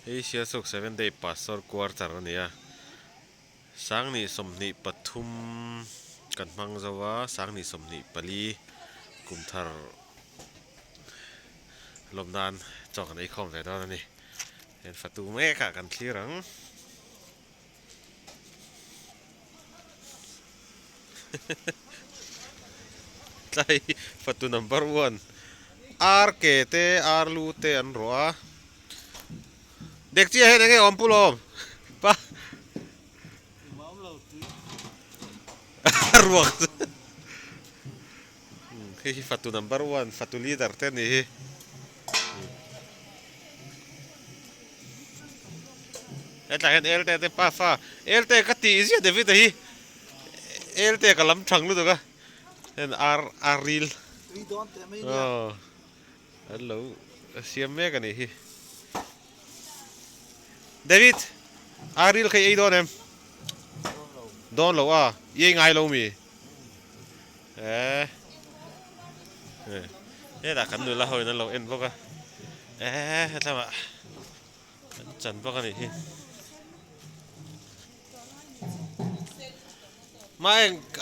Asia Sok 7 Day Pastor Quarter ania sang ni somni pathum kan mang zawa sang ni somni pali kumthar lomnan chok nei khom ve don ani en fatu me ka kan thirang tlai fatu number 1 RK te Arlu te an roa dek chi he nge om pulom pa ruak hi fatu number 1 fatu leader te ni hi eta hen LT te pa fa LT ka ti isi David hi LT ka lam thang lu to ka en R reel oh hello siam me ka ni hi David R reel khai ei don em don lo a ye ngai lo miนี่แต่กันดูละหอยนั่นเราเอ็นพวกอะทำไมจันพวกกันนี่ไม่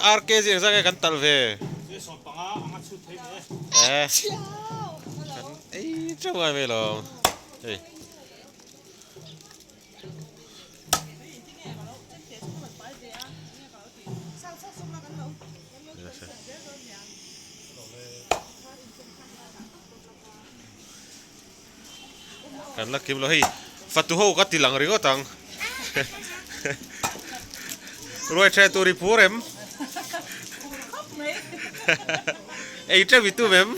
อาร์เคสิยังสักกันตัลเวกันเจ้าไงไม่หรอกเฮ้ยกันลักคิมเราให้ฟัตตุโฮกัดติลังริโกตังรวยแช่ตัวริพูเร็มเอ้ยเจ้าวิตุเมม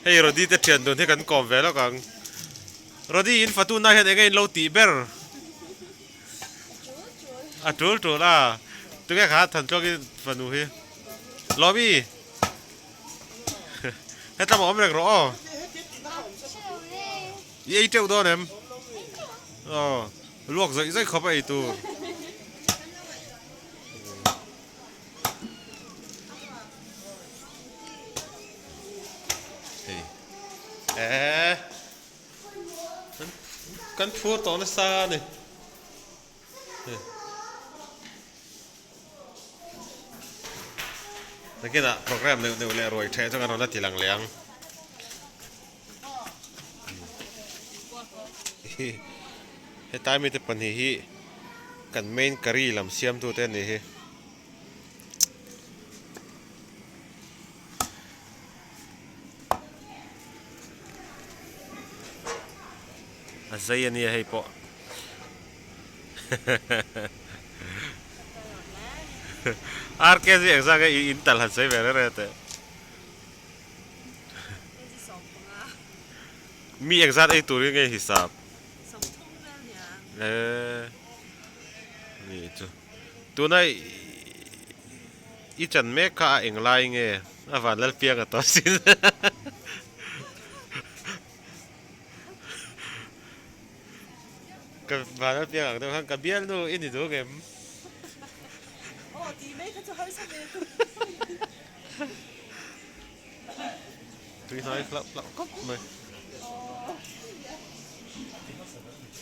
เฮ้ยรถดีแต่เทียนโดนที่กันกอมเวแล้วกันรถดีอินฟัตตุน่าเห็นยังไงโลตีเบอร์อ่ะจูล่ะตัวแกขาทันจอกินฟันนูฮีลอบบี้ให้ทำหมอไม่ได้หรอยี่เจ้าตัวเนี่ยอ๋อลวกใส่เข้าไปตัวกันพูดตอนนี้ซาเนี่ยนักกีฬาโปรแกรมเนี่ยเลยรวยแท้ทุกคนเราตีหลังเลี้ยงให้ตายมีแต่ปัญหากันเมนกะรีลำเสียมตัวเต้นนี่อาศัยนี่ให้ปะRK sih exact Intel hasil bener ya teh. Mi exact itu nih hisap. Nih itu. Tuh na ican mereka yang lainnya, apa lal piang atau sih? Kebanyakan piang atau kan kabian tuh ini tuh game. Tuy nói lọc cốc mà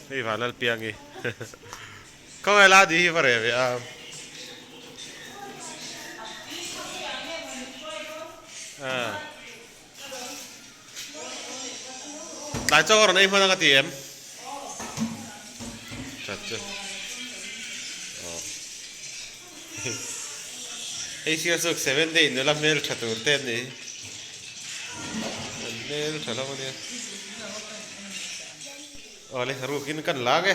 đi vào lên piang đi không ai la đi vào đây đại cho rồi này phân cái tiền chặt chưa Asia Sok 7 Day nữa làm mail chặt tụi tên đi mail chặt lắm anh oleh rukin kan lagi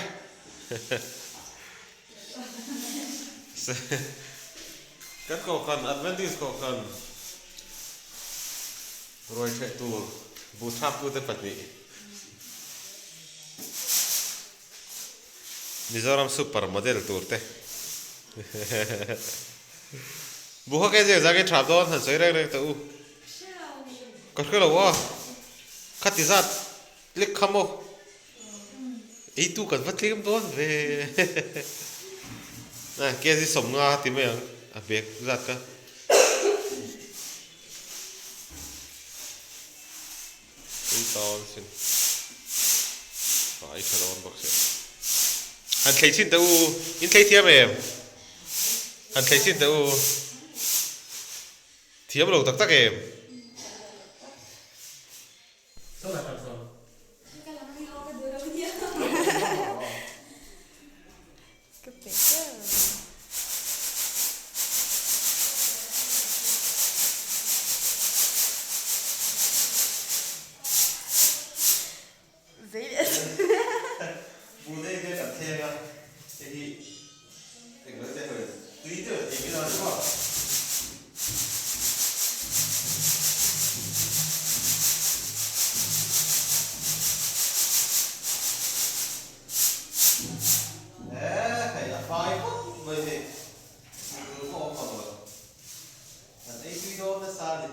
kan kau kan Adventist kau kan rồi chạy tu bút tháp tu tới Phật nhị Mizoram super model tour te buah cái gì ra cái trap đó thật sấy đây tu có cái nào à cắt tí sát lick khăm ô itu kan vắt liếm đó về này kia thì sống nga thì mấy à việc giặt cả tui ton sin phải thở đón bác sĩ anh thấy xin tao in thấy thiệp em anh thấy xin tao thiệp lâu tắc tắc em bố đây cái cảm thêm á thì đừng nói thế rồi tí nữa thì cái đó đúng không đấy phải là phai không vậy thì cứ không còn rồi anh ấy tuy đó nó xa đi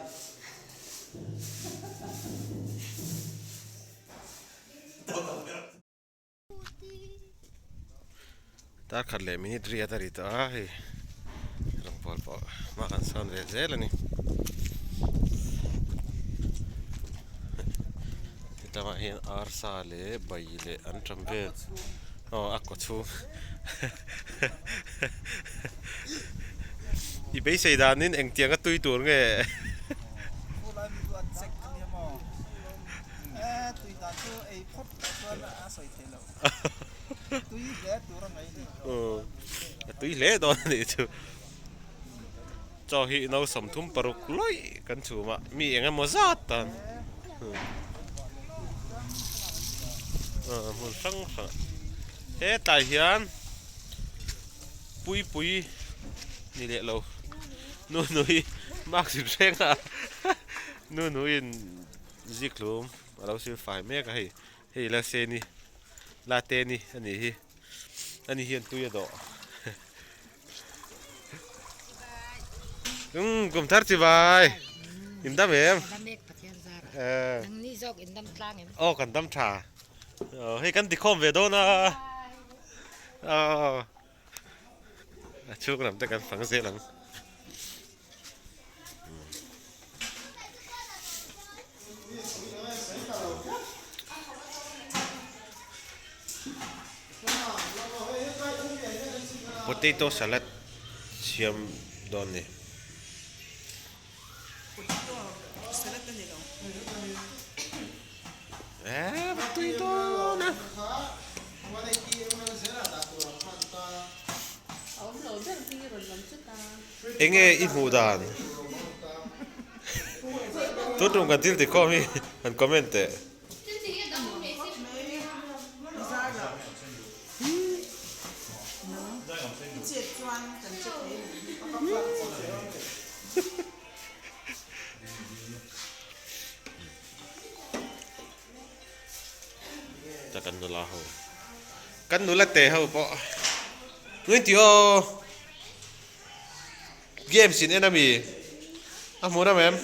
ta khát lệ mình đi ra đi ta hay làm bol bol makan son về dễ là nè kita mah hiện arsa le bay le an trăm về ako chu i bây giờ đàn nên anh tiếng cái tui tuôn nghe tui lẽ đó này chứ cho hi nấu sầm thum paruk loi kan chu ma mi enga mozat tan mun sang sang he tai hian pui pui ni le lo nu nui mak sim reng a nu nui in ziklum alo sil fai me ka hei la se ni la te ni ani hian tui do cùng thắt chị vai in đâm em nang ni jok in dam tlang em ô cần đâm trà hay cần thì không về đâu na chú làm tới cần phẳng dễ lắm potato salad xiêm đòn này potato nè anh nghe ít mù đàn tốt trong cần thì có mi anh comment ta cần nula ho cần nula te ho po nguyên tio game sin enemy amo na mem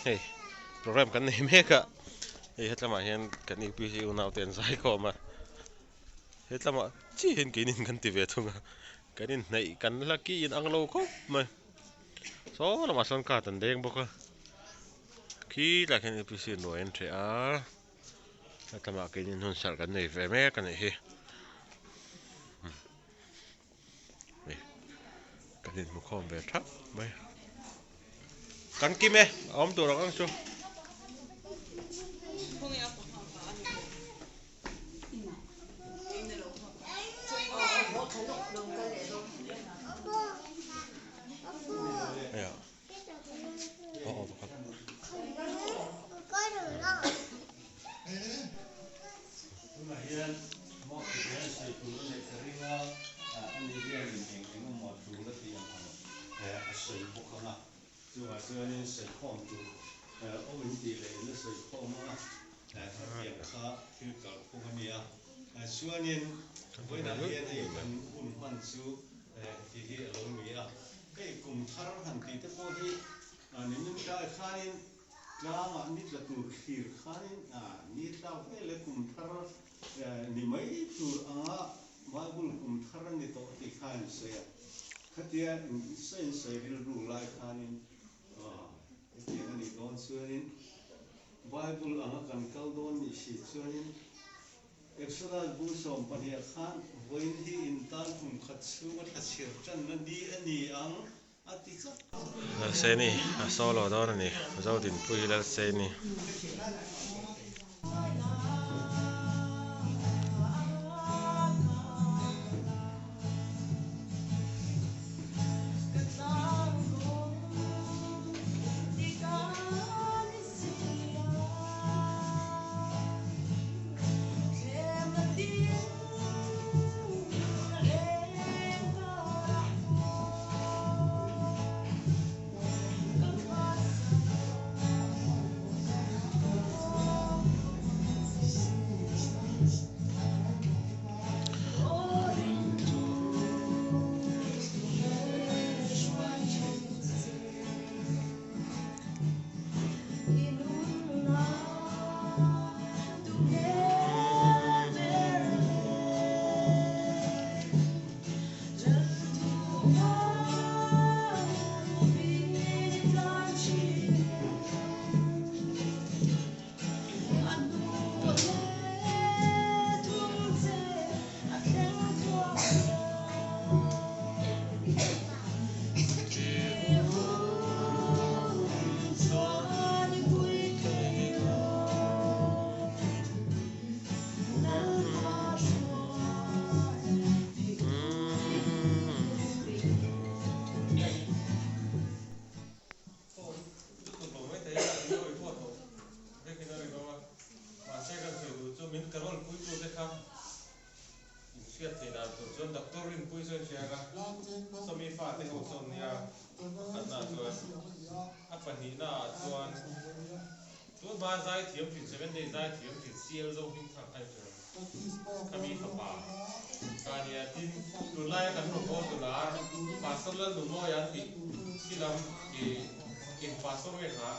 hey program kan nei meka hey hetlama hian kan ipc unau ten sai ko ma hetlama chi hin kinin kan ti ve thunga kanin nei kan laki in anglo ko ma so lama son ka tan deng boka khi là kan ipc no en the a hetlama kinin hun sar kan nei ve me kan hi din mu khom ve thap mai kan ki me om tu rang chu ya oh kan水不可能，就话说呢水矿就，我们地里那水矿嘛，它点卡就搞不可能啊，说呢，为那边呢跟混换出，这个农民啊，共产党地的过去，你们在看呢，那么你这都去看呢，你到那里共产党，你没做啊，马古共产党的到底看谁啊？Ketika saya dulu kanin, ketika ni don suanin, Bible angakan kau don isi suanin, Exodus busom paniakan, Wendy intan katsu katsir can nadi ani ang atika. Seni solo đó này rau tin pui là seni John Doctorin pui so siaga somi fa te ho son ya anna chuan apa ni na chuan tu ba zai thiam phin 7 days zai thiam phin sial zo hing thang ai chuan kami khapa kania tin tu lai kan ro ko tu la pasal la du mo yan ti silam ki pasal we ha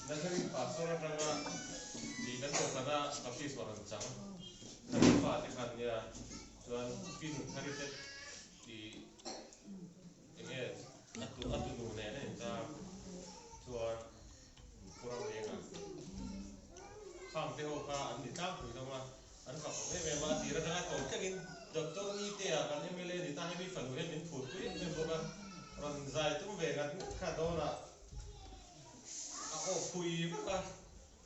na thari pasal ra nga di kan to kana kapi swaran chang kami fa te khan ya Tuan pin hari itu di ini atu nune ni ta tuan kurang lega. Khang teh oka andi tang tu sama an kap memang tira dengan kau kagin doktor ni teh akan emele di tang ni falu ni food tu ni boga ran zai tu vegan kadona aku kui boga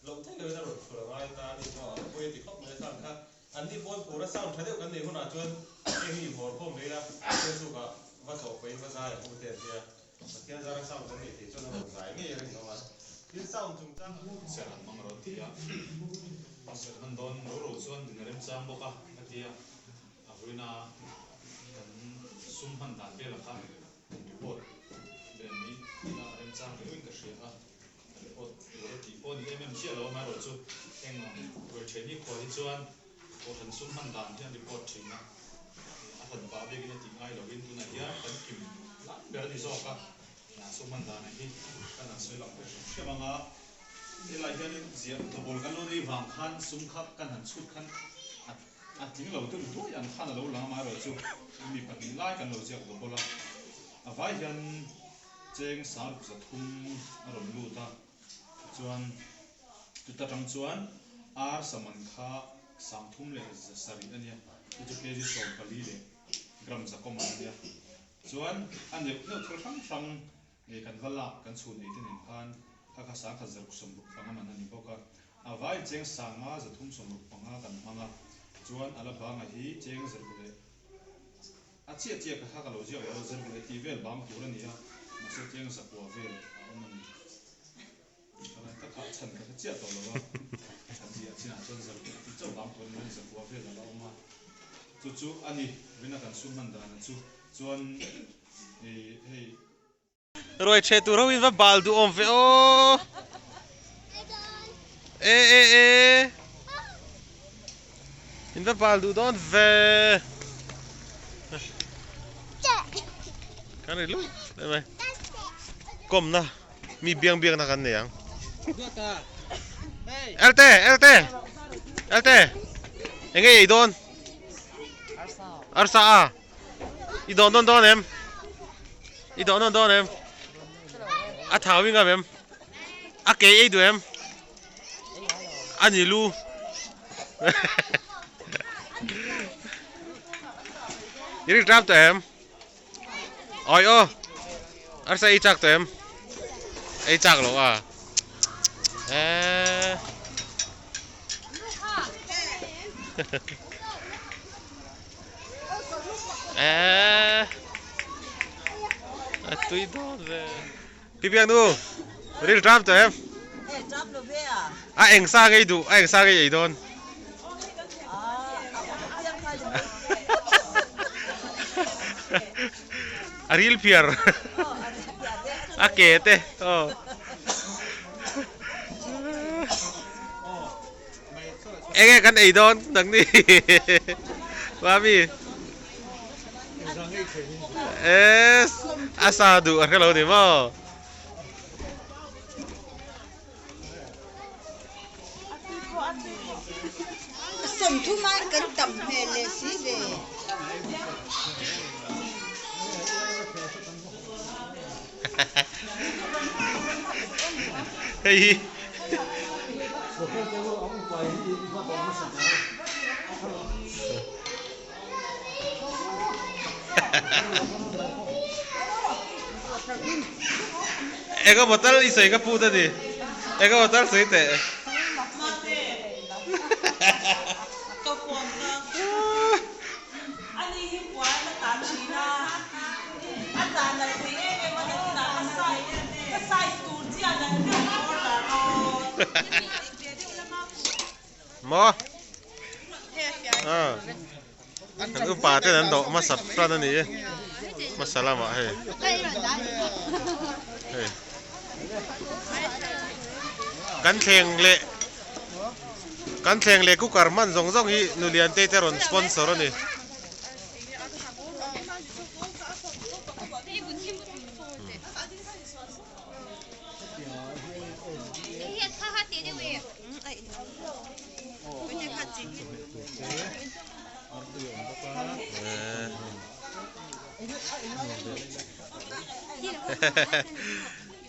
lo teh lo dah kurang ay ta ni so kui di kop ni sang ka Andi pun pura sound thade kan dekho na chuan ehi bor ko mela chu ka va so pe va za ya ko te dia tian za sound kan ni chuan no za nge ring no ma tin sound chung chang sẽ làm bằng rồi thì sẽ mình đón nấu rồi xuân thì người chăm bốc à thì với na sum hành đàn bê là khác bột bên mỹ là em chăm cái cái gì à bột thì bột thì em chia lâu mà rồi chú em rồi chơi đi qua đi chuan bột thành sum hành đàn thì anh bột chính à thành ba bê cái này thì ai đầu tiên tu này ya thành kim lát bê đi zo cả sum hành đàn này thì cái nào soi lọc cái bằng à cái này cái gì tôi bảo cái lối đi vàng khan sum khắp cái hàng suốt khan tiếng lâu tôi tôi ăn khan là lâu lắm mà rồi chúมีปฏิไลกันเราเสียกับโบราณเอาไว้ยันเจงสารจะทุ่มอารมณ์รู้ตาจวนจุดตรังจวนอาร์สมันค่าสามทุ่มเลยจะสารีอันเนี้ยจะเกี่ยวกับสองกะลีเลยกรัมจะก็มันเนี้ย ส่วนอันเดียวเนื้อทุกครั้งฟังในกันวัลลักกันสูนในที่หนึ่งพันถ้าข้าสารข้าจะสมบุกฟังมันนั่นนี่บอกว่าเอาไว้เจงสางมาจะทุ่มสมบุกฟังกันฟังอ่ะส่วนอะไรบางทีเจงจะรู้เลยอาเจียเจียกับข้าก็รู้เจียเราจะรู้เลยที่เวลบางตัวนี่อ่ะมาสู้เจงสักตัวเวลเอามันก็ถ้าฉันก็เจียตัวแล้วฉันเจียที่น่าจนจะรู้ที่เจ้าบางตัวนี่สักตัวเวลแล้วมาจู่ๆอันนี้เวลากันสุ่มมันได้นะส่วนเฮ้ย Rồi che tu rau in va baldu on ve o. E. In va baldu don ve. Kan lu. Mai. Kom na. Mi biang na kan ne yang. LT. Enge i don. Arsa a. I don em. I don em. À thảo với em à kế ấy tụi em anh gì lu đi trap tụi em ôi ô anh sẽ chắc tụi em ấy chắc luôn à tụi đó vềพี่เพียงดูรีบจับตัวเอ็มจับดูเพียอ่ะเอ็งซ่าไงดูเอ็งซ่าไงอีโดนอ่ะรีลเพียร์อ่ะเกตเต้โอ้เอ็งกันอีโดนดังนี้ว่ามีอาซาดูอะไรเราเนี่ยมั้งสมทุมันกันต่ำเฮเลสิเดเฮ้ยEka botol isoi ka puta di. Eka botol soi te. Ani hiwa na tanchina. Atana tiye ke mana tina kasai. Kasai turti ana ke orda no. Mo. Kan upa te nan do masat pra na ni. Masalama he. Hey. Kan theng le ku karman zong zong hi nulian te teron sponsor ni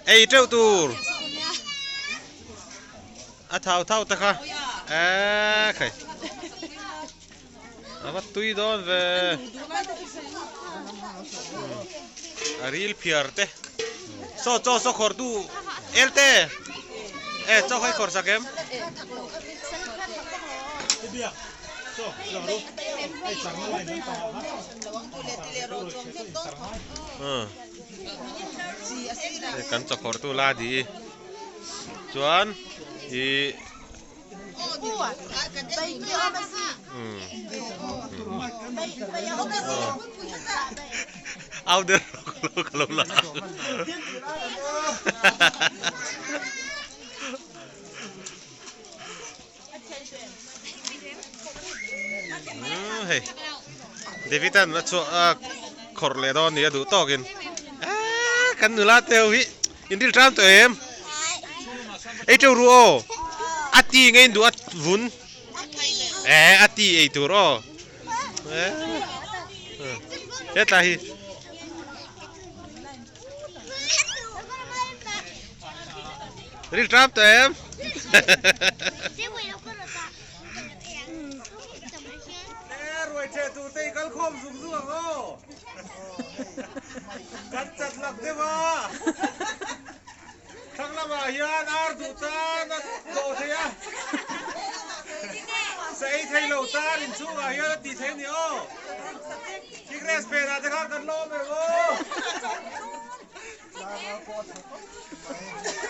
Ê treo tour à thao ta kha à khải à bắt tui don về à real pierte so khor tu lt cho khai khor sakem kan cokor tu lah di cuan di outer kalau lah hey Davidan na cho khorle don ni adu tokin kan nula teo hi indil tram to em ei teu ruo ati ngai du at vun ati ei tu ro ta hi indil tram to em rồi trẻ tụi tây cắn khom rụng ruộng ô กันจัดหลักได้มาทั้งละมาเฮียนาร์ดูตานัดโลเทียใส่ไทยโลตาลินชูมาเฮียตีเทนี่โอ้คิกเรสเปน่าจะข้ากันโลเมโอ้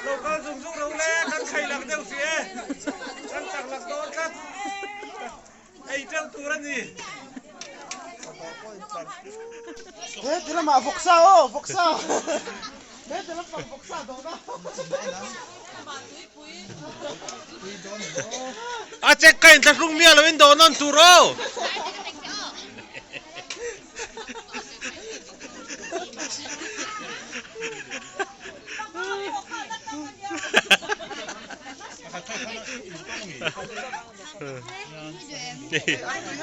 โลกันสูงสูงเราเล่กันใครหลักเดียวเสียกันจัดหลักโดนกันไอ้เจ้าตัวนี่เฮ้ยที่เรามาฟกซ่าโอ้ฟกซ่าเฮ้ยที่เราฟังฟกซ่าโดนนะ อาเจ๊กันจะรุ่งเมียเราเป็นโดนนั่นตูโร่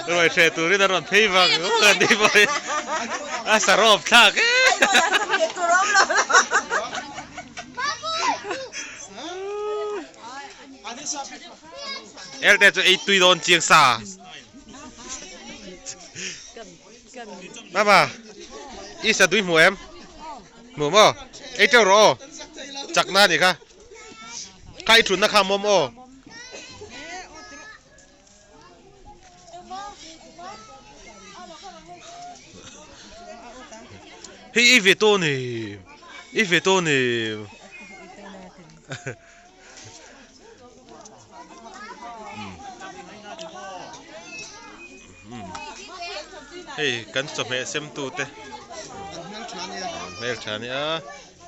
รวยเชตูนี่ตลอดพี่ฟังเงินดีบ่อยอาสารบทักเอลเตจะไอตุยโดนเจียงซาบ้าอีสัตว์ดุยหมูเอ็มหมูมั้งไอเจ้ารอจักหน้าดิค่ะใครถุนนะครับมอมโอเฮ้ยอีเวโต้นี่อีเวโต้นี่เฮ้ยกันจบเมเซมตูเต้เมลชานี่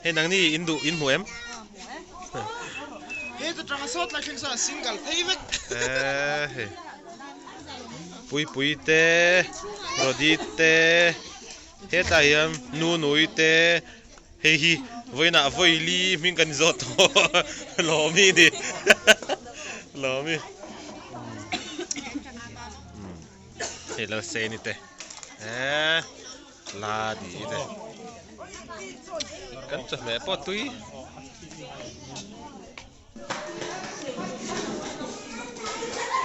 เฮ้ยนังนี่อินดูอินหมูเอ็มเฮ้ยจะทำสดแล้วคิดว่าซิงเกิลเฮ้ยเว้ยเฮ้ยปุยเต้โรดีเต้เฮ้ยตายยังนูยเต้เฮ้ยวันน่ะวันลีมิงกันจดหล่อมีดิหล่อมีเฮ้ยเราเซนิเต้ลาดีเต้กันจะแม่ปอตุย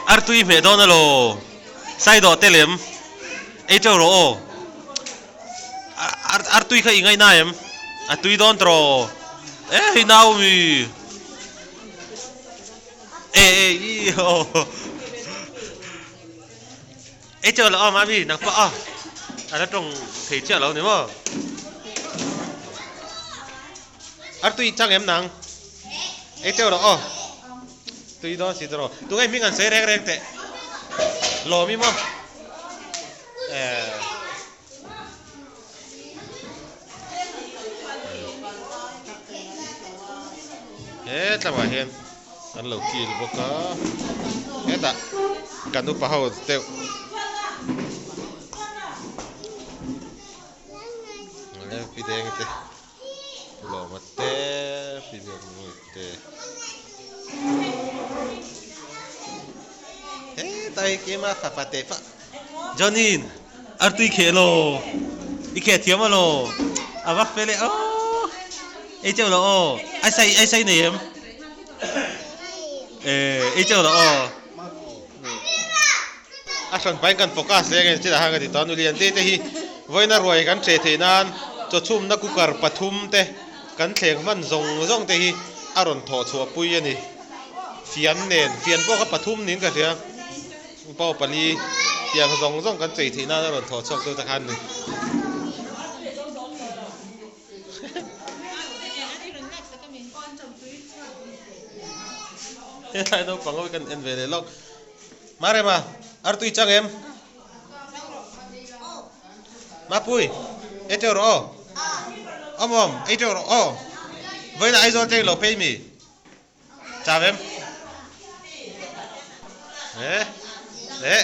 อาร์ตุยเมดอนน่ะโลไซดอเตเลมไอเจ้าโรอาร์ตุยเขาอิงไงนายมอาตุยดอนโตรฮินาวมีอีโอไอเจ้าเรามาบีนักปะอันนั้นตรงเที่ยวเราเนี่ยมั้งอาร์ตุยจังเอ็มนังไอเจ้าเราตุยดอนสิตรอตัวไอ้มีกันเสียแรงๆแต่หล่อมีมั้งแต่ว่าเห็นอันเรากินบุกก็แต่กันดูป่าวเต้แล้วพี่แดงเต้หล่อมาเต้พี่แดงมือเต้ตายเกมาฝาปาเต้ฝาจอนินอาร์ตุยเคโลอีเคเทียมโลอาวักเฟลโอไอเจ้าโลไอใส่เนียมไอเจ้าโลอาฉันไปกันโฟกัสเลยกันที่ทางกันที่ตอนนู้นเรียนเต้ที่วันนั้นรวยกันเฉยๆนั้นจะชุ่มนักกุกการปฐุมเต้กันเถียงมันซงเต้ที่อารมณ์ถอดชัวปุยนี่เฟียนเน่นเฟียนพวกปฐุมนี่กันเถอะเป้าปลีเถียงซงกันเฉยๆนั้นอารมณ์ถอดชัวตัวตะคันนี่เฮ้ยเราฟังเอากันเอ็นเวเลยล็อกมาเร็วมาอาร์ตุยจังเอ็มมาปุยเอเจอร์โอ้มอมเอเจอร์โอ้วันนี้ไอโซเทงเราเพย์มีจ้าเอ็ม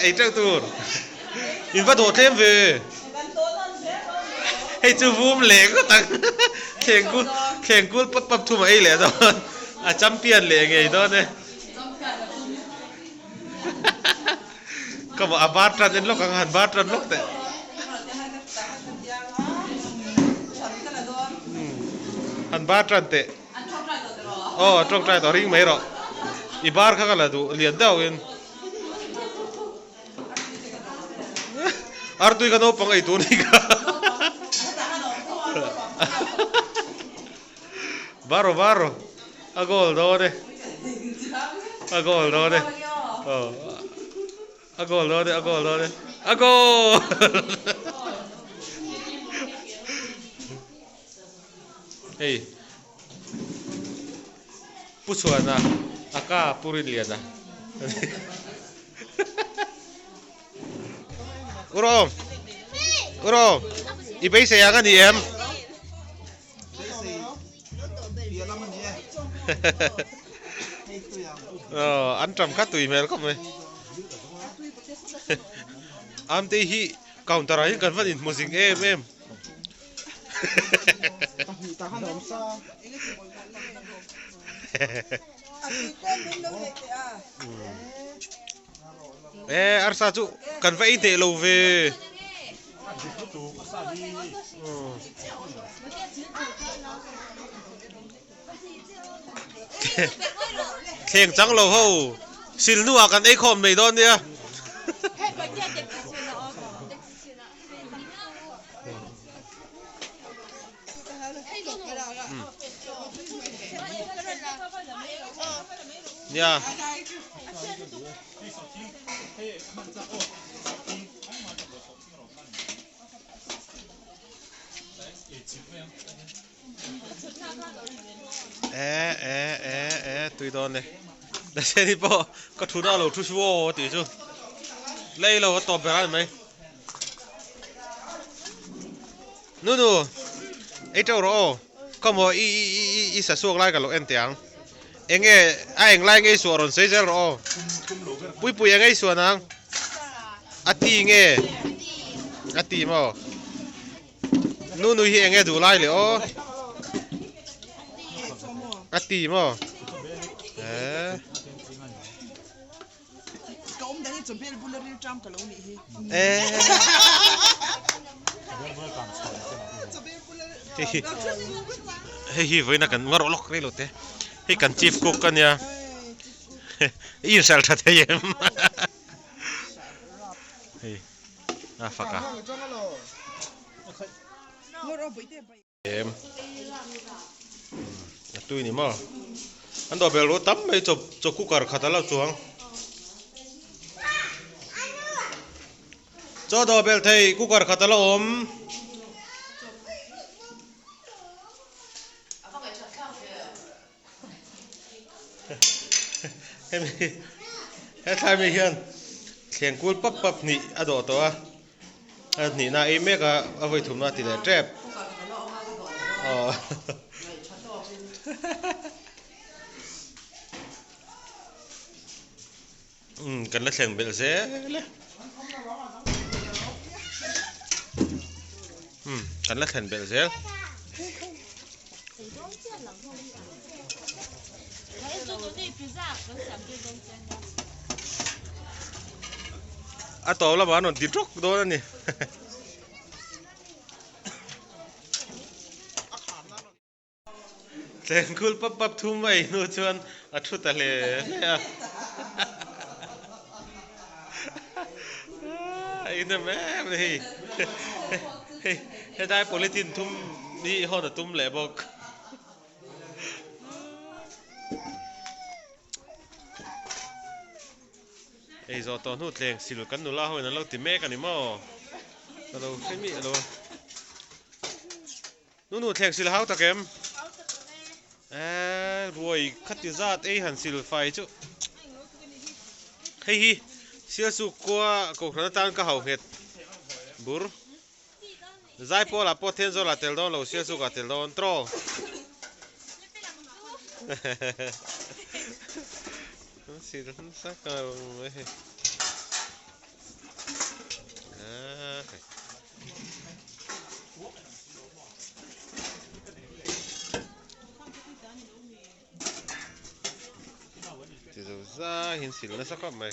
เอเจอร์ตูร์อินฟัดโหดเทมเวเฮ้ยจูบูมเล็กก็ตั้งเข่งกูปั๊บทุ่มไอ้เหล่ตอนแชมเปี้ยนเล็กไงตอนเนี่ยก็บอกบาร์ตรันล็อกกันบาร์ตรันล็อกแต่อันบาร์ตรันเตะโอ้ตรงใจต่อริงไม่หรอกอีบาร์ข้างกันละดูเลียนเดาเองอาร์ตุยกันโอปังไอตัวนี้กัน Baro. A gol đó đi. A gol đó đi. A gol đó đi. A gol. Hey. Pusuan na. Aka purin lian na. Urong. Ibay saya kan di em. Ăn trầm khát tùy mẹ không mày. Am tây hi counter ấy cần phải in mộtสิ่งem. Arsa chu cần phải in tệ lâu về. Khen trắng lâu hậu xin nua cần ấy khom mày đón đi à. Yeah. Tùy đòn này. Để xem đi bộ có thú nào lâu thú vô tí chứ. Lấy lâu có tòm về mấy. Nu. Ấy châu rồi. Có một ý sẽ xuống lại cả lúc em tiếng. Anh nghe anh lại nghe xuống rồi xây rồi. Bui anh nghe xuống nang. Ati nghe. Ati mà. Nu hi anh nghe đủ lại liệu. Ati mà. Hi với nó cần ngor lok này lột thế. Hi cần chief cook kan ya. Yên sal thật thế em. Hi. Faka. Em. Tui ni mà. Anh đòi bèo lúa tắm mấy chụp cooker khát là chuông. Cho đòi bèo thầy cooker khát là ôm. Hết hai mươi hiền. Thiền cúi bắp nị à đổ to à. Nị na em mấy cái ở với thùng na thì để trẹp. Cần là thiền bèo dễ. Cần là thiền bèo dễ. À tổ là bảo nó tiếp trúc đó nè. Lên cool bắp thu mày nuôi chuan à thu ta lệ. Ai nè mẹ này. Hết đại polythene thum đi họ đã tum lệ bọc. Ấy giờ tao nuốt lên xí lục cắn nụ la hồi nó lâu tìm mẹ cái này mà, nó lâu cái mị rồi, nuốt lên xí là háo ta kém, rồi cắt tiêu ra ấy hẳn xí phải chứ, hay xí su qua cổ nó tan cả hậu hết, bur, giải po là po thiên do là tel don lâu xí su cả tel don tro. Xí nó sắc rồi. Thì ra hiện xỉn nó sắc mày.